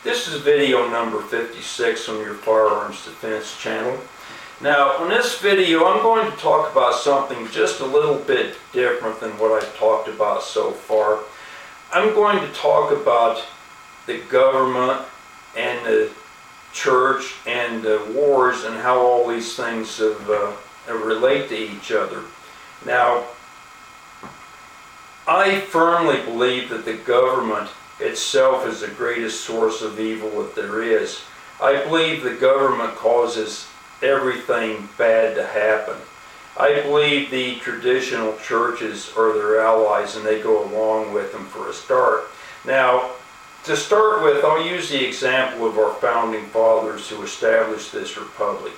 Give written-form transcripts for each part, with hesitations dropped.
This is video number 56 on your Firearms Defense channel. Now, in this video, I'm going to talk about something just a little bit different than what I've talked about so far. I'm going to talk about the government and the church and wars and how all these things relate to each other. Now, I firmly believe that the government itself is the greatest source of evil that there is. I believe the government causes everything bad to happen. I believe the traditional churches are their allies and they go along with them for a start. Now, to start with, I'll use the example of our founding fathers who established this republic.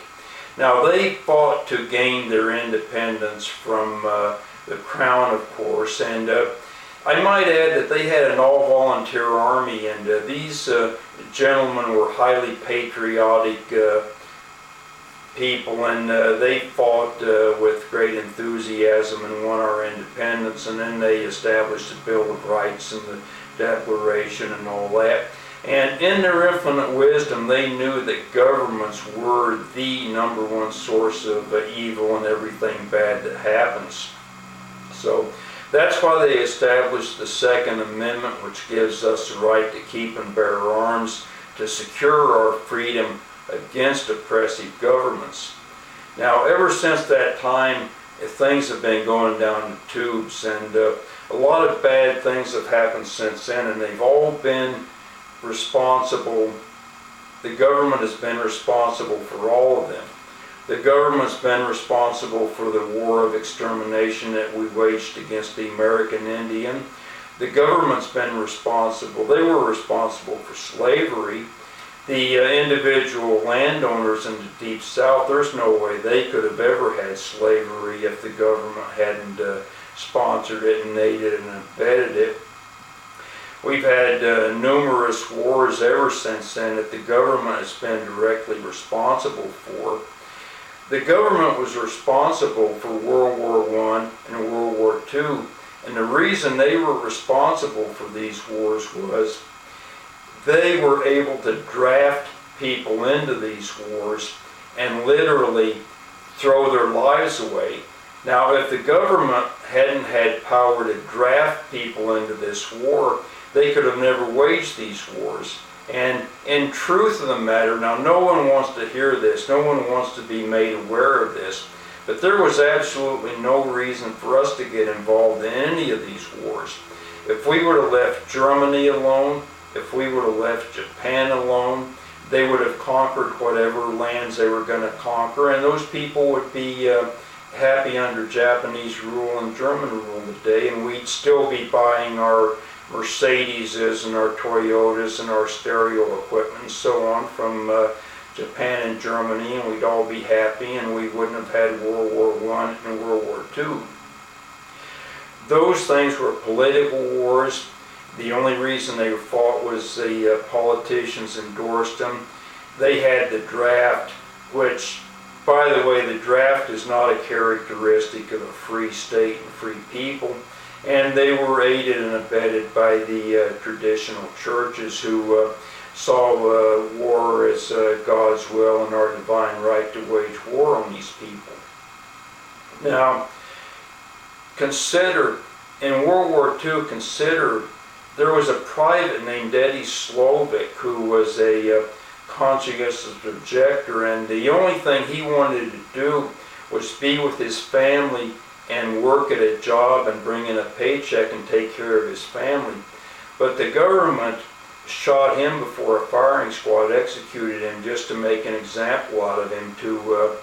Now, they fought to gain their independence from the crown, of course, and I might add that they had an all-volunteer army, and these gentlemen were highly patriotic people, and they fought with great enthusiasm and won our independence, and then they established the Bill of Rights and the Declaration and all that. And in their infinite wisdom, they knew that governments were the number one source of evil and everything bad that happens. So that's why they established the Second Amendment, which gives us the right to keep and bear arms to secure our freedom against oppressive governments. Now, ever since that time, things have been going down the tubes, and a lot of bad things have happened since then, and they've all been responsible. The government has been responsible for all of them. The government's been responsible for the war of extermination that we waged against the American Indian. The government's been responsible. They were responsible for slavery. The individual landowners in the Deep South, there's no way they could have ever had slavery if the government hadn't sponsored it and aided and abetted it. We've had numerous wars ever since then that the government has been directly responsible for. The government was responsible for World War I and World War II, and the reason they were responsible for these wars was they were able to draft people into these wars and literally throw their lives away. Now, if the government hadn't had power to draft people into this war, they could have never waged these wars. And in truth of the matter, now no one wants to hear this, no one wants to be made aware of this, but there was absolutely no reason for us to get involved in any of these wars. If we would have left Germany alone, if we would have left Japan alone, they would have conquered whatever lands they were going to conquer, and those people would be happy under Japanese rule and German rule today, and we'd still be buying our Mercedeses and our Toyotas and our stereo equipment and so on from Japan and Germany, and we'd all be happy, and we wouldn't have had World War I and World War II. Those things were political wars. The only reason they were fought was the politicians endorsed them. They had the draft, which, by the way, the draft is not a characteristic of a free state and free people. And they were aided and abetted by the traditional churches who saw war as God's will and our divine right to wage war on these people. Now, consider, in World War II, there was a private named Eddie Slovik who was a conscientious objector, and the only thing he wanted to do was be with his family and work at a job and bring in a paycheck and take care of his family. But the government shot him before a firing squad executed him just to make an example out of him to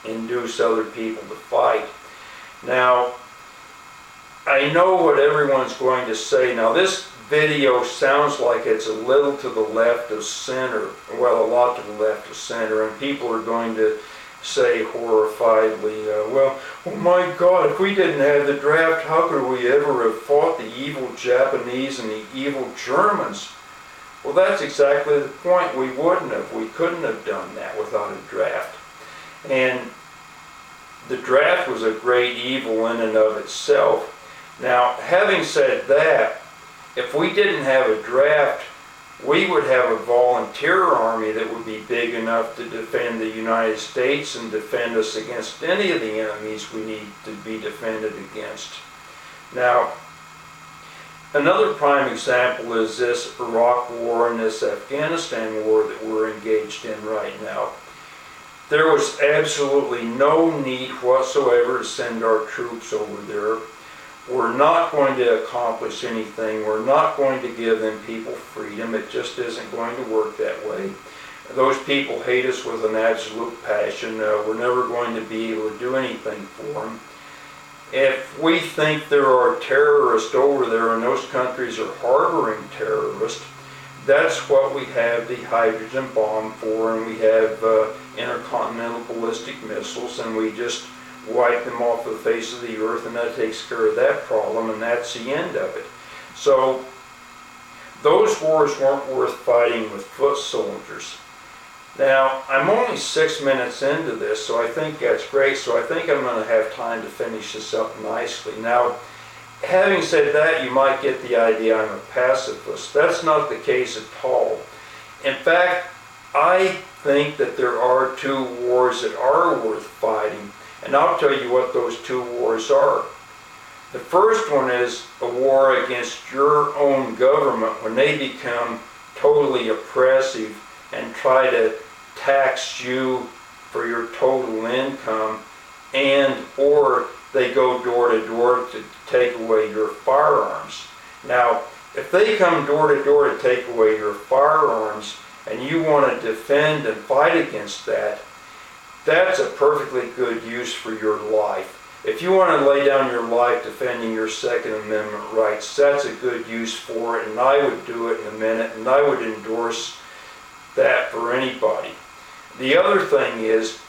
induce other people to fight. Now, I know what everyone's going to say. Now, this video sounds like it's a little to the left of center, well, a lot to the left of center, and people are going to say horrifiedly, well, oh my God, if we didn't have the draft, how could we ever have fought the evil Japanese and the evil Germans? Well, that's exactly the point. We wouldn't have. We couldn't have done that without a draft. And the draft was a great evil in and of itself. Now, having said that, if we didn't have a draft, we would have a volunteer army that would be big enough to defend the United States and defend us against any of the enemies we need to be defended against. Now, another prime example is this Iraq war and this Afghanistan war that we're engaged in right now. There was absolutely no need whatsoever to send our troops over there. We're not going to accomplish anything. We're not going to give them people freedom. It just isn't going to work that way. Those people hate us with an absolute passion. We're never going to be able to do anything for them. If we think there are terrorists over there and those countries are harboring terrorists, that's what we have the hydrogen bomb for, and we have intercontinental ballistic missiles, and we just wipe them off the face of the earth, and that takes care of that problem, and that's the end of it. So those wars weren't worth fighting with foot soldiers. Now, I'm only 6 minutes into this, so I think that's great, so I think I'm going to have time to finish this up nicely. Now, having said that, you might get the idea I'm a pacifist. That's not the case at all. In fact, I think that there are two wars that are worth fighting, and I'll tell you what those two wars are. The first one is a war against your own government when they become totally oppressive and try to tax you for your total income, and or they go door to door to take away your firearms. Now, if they come door to door to take away your firearms and you want to defend and fight against that, that's a perfectly good use for your life. If you want to lay down your life defending your Second Amendment rights, that's a good use for it, and I would do it in a minute, and I would endorse that for anybody. The other thing is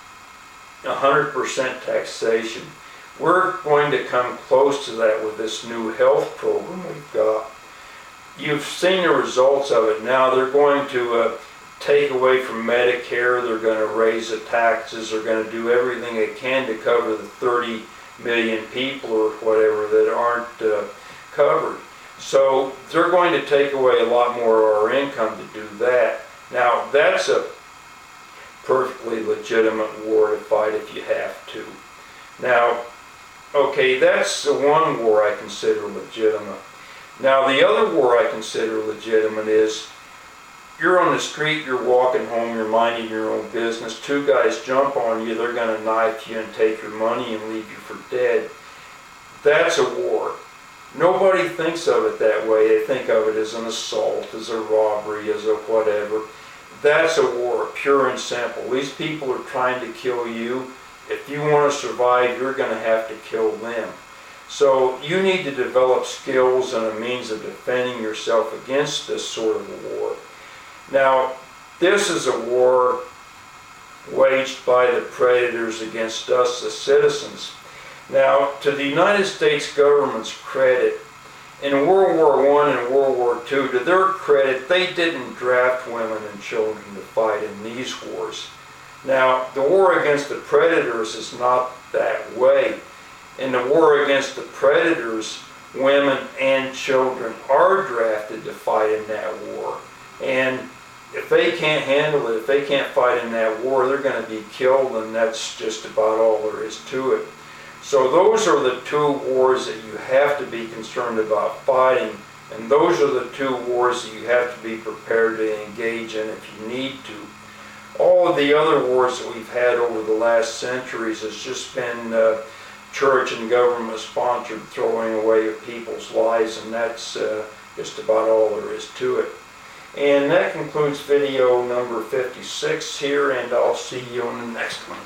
100% taxation. We're going to come close to that with this new health program we've got. You've seen the results of it now. They're going to take away from Medicare. They're going to raise the taxes. They're going to do everything they can to cover the 30 million people or whatever that aren't covered. So they're going to take away a lot more of our income to do that. Now, that's a perfectly legitimate war to fight if you have to. Now, okay, that's the one war I consider legitimate. Now, the other war I consider legitimate is you're on the street, you're walking home, you're minding your own business, two guys jump on you, they're going to knife you and take your money and leave you for dead. That's a war. Nobody thinks of it that way. They think of it as an assault, as a robbery, as a whatever. That's a war, pure and simple. These people are trying to kill you. If you want to survive, you're going to have to kill them. So you need to develop skills and a means of defending yourself against this sort of a war. Now, this is a war waged by the predators against us, the citizens. Now, to the United States government's credit, in World War I and World War II, to their credit, they didn't draft women and children to fight in these wars. Now, the war against the predators is not that way. In the war against the predators, women and children are drafted to fight in that war. And if they can't handle it, if they can't fight in that war, they're going to be killed, and that's just about all there is to it. So those are the two wars that you have to be concerned about fighting, and those are the two wars that you have to be prepared to engage in if you need to. All of the other wars that we've had over the last centuries has just been church and government sponsored throwing away of people's lives, and that's just about all there is to it. And that concludes video number 56 here, and I'll see you on the next one.